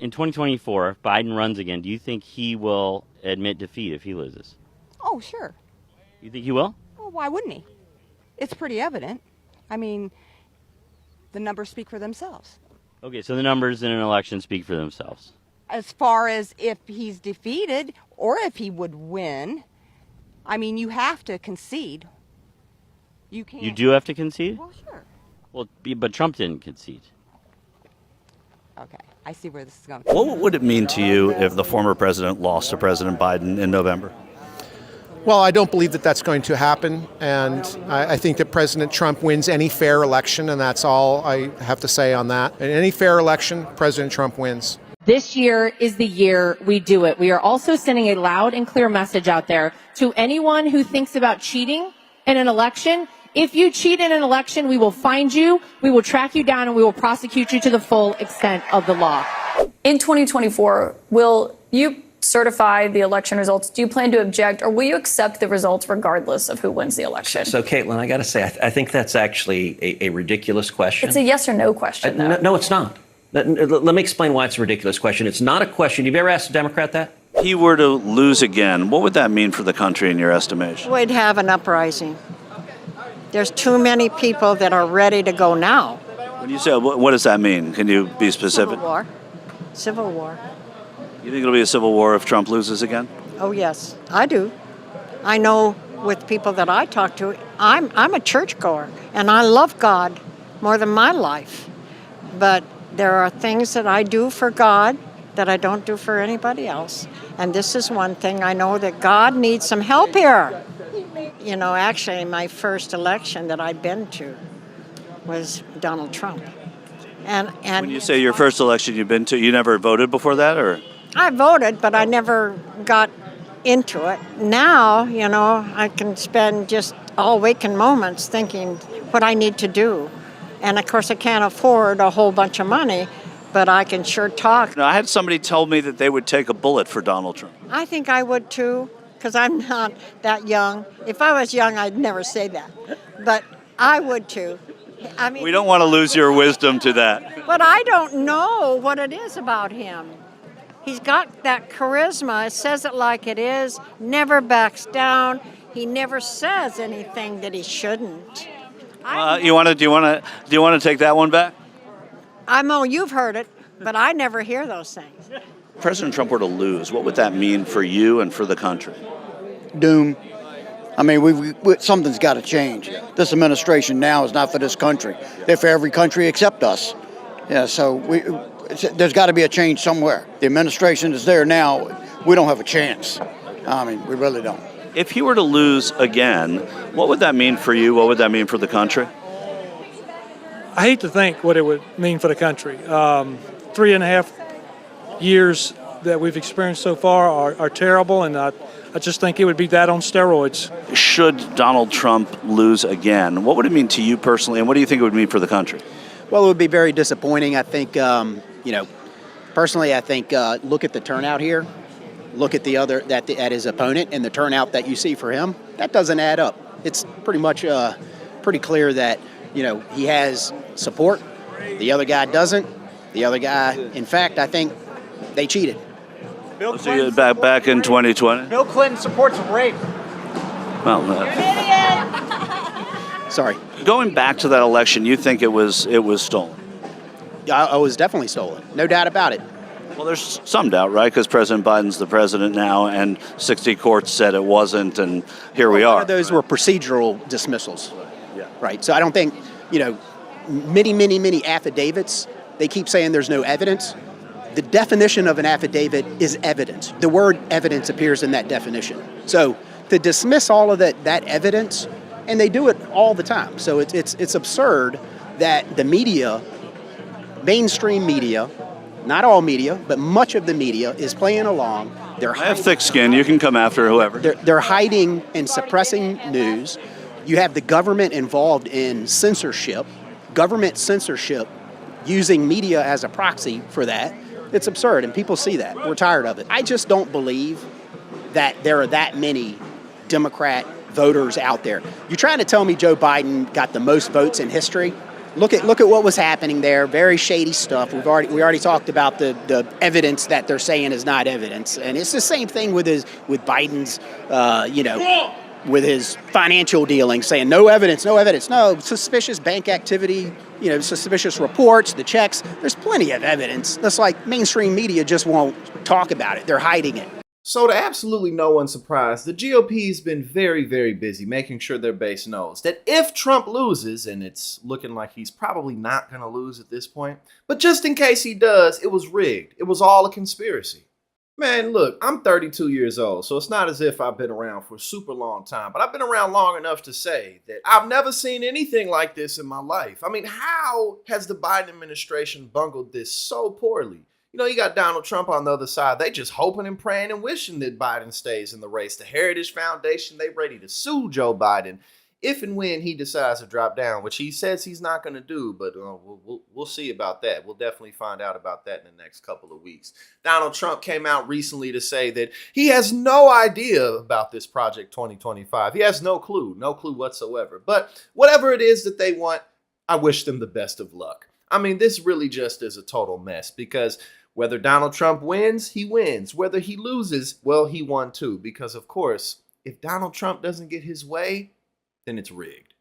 in 2024, if Biden runs again, do you think he will admit defeat if he loses? Oh, sure. You think he will? Well, why wouldn't he? It's pretty evident. I mean, the numbers speak for themselves. Okay, so the numbers in an election speak for themselves. As far as if he's defeated or if he would win, I mean, you have to concede. You can't. You do have to concede? Well, sure. Well, but Trump didn't concede. Okay, I see where this is going. What would it mean to you if the former president lost to President Biden in November? Well, I don't believe that that's going to happen, and I think that President Trump wins any fair election, and that's all I have to say on that. In any fair election, President Trump wins. This year is the year we do it. We are also sending a loud and clear message out there to anyone who thinks about cheating in an election. If you cheat in an election, we will find you, we will track you down, and we will prosecute you to the full extent of the law. In 2024, will you certify the election results? Do you plan to object, or will you accept the results regardless of who wins the election? So, Caitlin, I got to say, I think that's actually a ridiculous question. It's a yes or no question, though. No, it's not. Let me explain why it's a ridiculous question. It's not a question. You've ever asked a Democrat that? If he were to lose again, what would that mean for the country in your estimation? We'd have an uprising. There's too many people that are ready to go now. When you say, what does that mean? Can you be specific? Civil war. Civil war. You think it'll be a civil war if Trump loses again? Oh, yes, I do. I know with people that I talk to, I'm a churchgoer, and I love God more than my life. But there are things that I do for God that I don't do for anybody else. And this is one thing I know that God needs some help here. You know, actually, my first election that I'd been to was Donald Trump. And When you say your first election you've been to, you never voted before that, or? I voted, but I never got into it. Now, you know, I can spend just all waking moments thinking what I need to do. And of course, I can't afford a whole bunch of money, but I can sure talk. I had somebody tell me that they would take a bullet for Donald Trump. I think I would too, because I'm not that young. If I was young, I'd never say that. But I would too. I mean, We don't want to lose your wisdom to that. but I don't know what it is about him. He's got that charisma, says it like it is, never backs down. He never says anything that he shouldn't. Do you want to take that one back? I know you've heard it, but I never hear those things. If President Trump were to lose, what would that mean for you and for the country? Doom. I mean, something's got to change. This administration now is not for this country. They're for every country except us. Yeah, so there's got to be a change somewhere. The administration is there now. We don't have a chance. I mean, we really don't. If he were to lose again, what would that mean for you? What would that mean for the country? I hate to think what it would mean for the country. 3.5 years that we've experienced so far are terrible, and I just think it would be that on steroids. Should Donald Trump lose again, what would it mean to you personally, and what do you think it would mean for the country? Well, it would be very disappointing. I think, personally, I think look at the turnout here. Look at at his opponent and the turnout that you see for him. That doesn't add up. It's pretty much pretty clear that, he has support. The other guy doesn't. The other guy, in fact, I think they cheated. Bill Clinton back in 2020. Bill Clinton supports rape. Well, Sorry. Going back to that election, you think it was stolen? I was definitely stolen. No doubt about it. Well, there's some doubt, right? Because President Biden's the president now, and 60 courts said it wasn't, and here we are. Those were procedural dismissals. Yeah. Right. So I don't think, many affidavits, they keep saying there's no evidence. The definition of an affidavit is evidence. The word evidence appears in that definition. So to dismiss all of that evidence, and they do it all the time. So it's absurd that the media, mainstream media, not all media, but much of the media is playing along. I have thick skin. You can come after whoever. They're hiding and suppressing news. You have the government involved in censorship, government censorship, using media as a proxy for that. It's absurd, and people see that. We're tired of it. I just don't believe that there are that many Democrat voters out there. You're trying to tell me Joe Biden got the most votes in history? Look at what was happening there. Very shady stuff. We already talked about the evidence that they're saying is not evidence, and it's the same thing with Biden's with his financial dealings, saying no evidence, no suspicious bank activity, suspicious reports, the checks. There's plenty of evidence. That's like mainstream media just won't talk about it. They're hiding it. So to absolutely no one's surprise, the GOP has been very, very busy making sure their base knows that if Trump loses, and it's looking like he's probably not going to lose at this point, but just in case he does, it was rigged. It was all a conspiracy. Man, look, I'm 32 years old, so it's not as if I've been around for a super long time, but I've been around long enough to say that I've never seen anything like this in my life. I mean, how has the Biden administration bungled this so poorly? You got Donald Trump on the other side. They just hoping and praying and wishing that Biden stays in the race. The Heritage Foundation, they ready to sue Joe Biden if and when he decides to drop down, which he says he's not going to do, but we'll see about that. We'll definitely find out about that in the next couple of weeks. Donald Trump came out recently to say that he has no idea about this Project 2025. He has no clue whatsoever. But whatever it is that they want, I wish them the best of luck. I mean, this really just is a total mess because whether Donald Trump wins, he wins. Whether he loses, well, he won too. Because, of course, if Donald Trump doesn't get his way, then it's rigged.